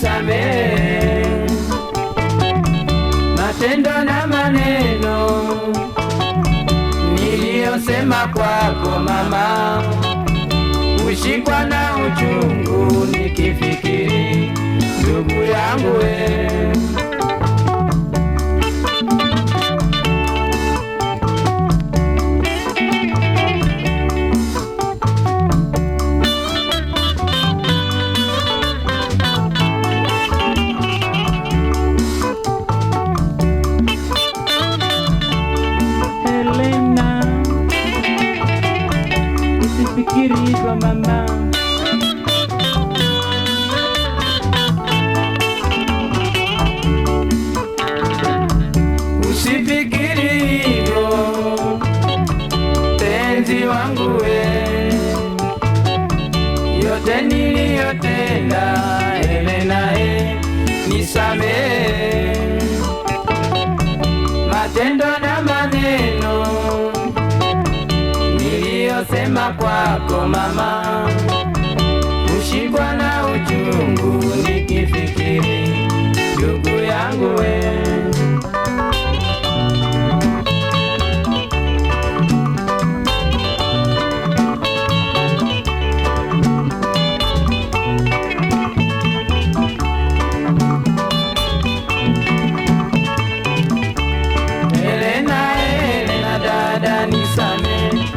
nisamehe matendo na maneno niliyosema kwako mama, kushikwa na uchungu nikifikiri ndugu yangu we. Usifikiri hivyo mama, usifikiri hivyo penzi wangu we, yote niliyotenda Helena nisamehe matendo na maneno niliyosema kwako mama, kushikwa na uchungu nikifikiri ndugu yangu we. Helena dada nisamehe,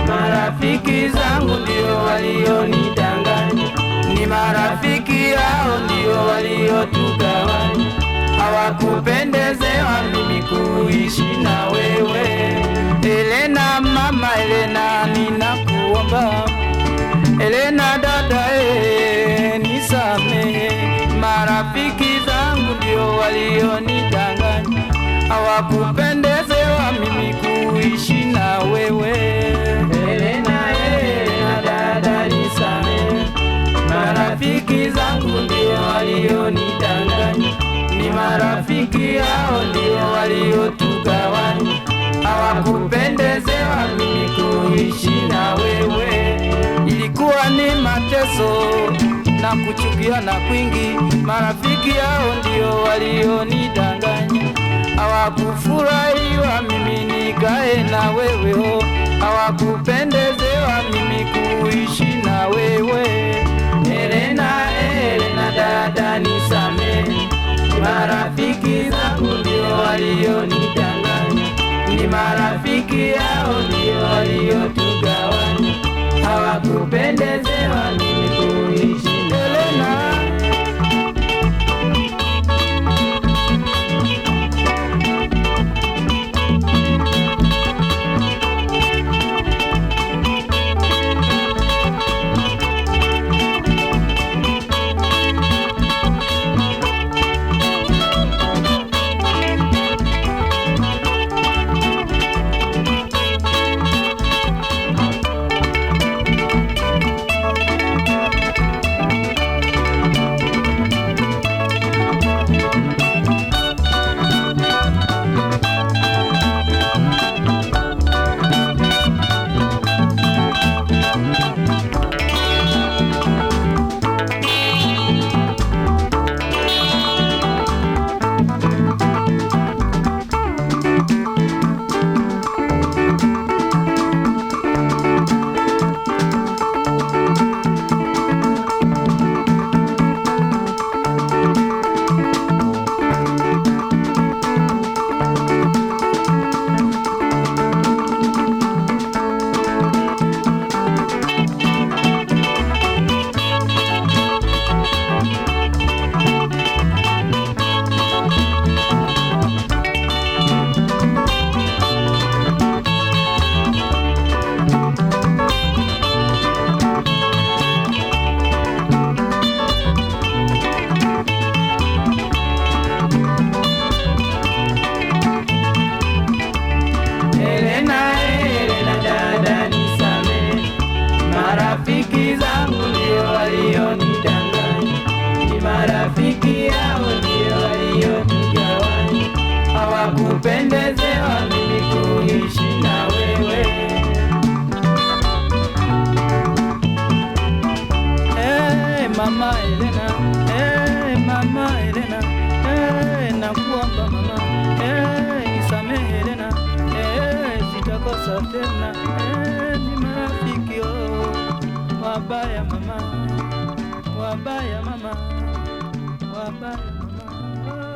marafiki zangu ndio walionidanganya, ni marafiki hao ndio waliotugawanya, hawakupendezewa mimi kuishi na wewe. Helena mama, Helena ninakuomba, Helena dada nisamehe, marafiki zangu ndio walionidanganya, hawakupendezewa mimi kuishi na wewe. Helena dada nisamehe, marafiki zangu ndio walionidanganya, ni marafiki hao ndio waliotugawanya, hawakupendezewa mimi kuishi na wewe. Ilikuwa ni mateso na kuchukiana kwingi, marafiki hao ndio walionidanganya, hawakufurahiwa mimi nikae na wewe, hawakupendezewa mimi kuishi na wewe. Helena dada nisamehe, marafiki zangu ndio walionidanganya, ni marafiki hao ndio waliotugawanya, hawakupendezewa mimi kuishi na wewe. sasa tena ni marafiki wabaya mama, wabaya mama, wabaya mama.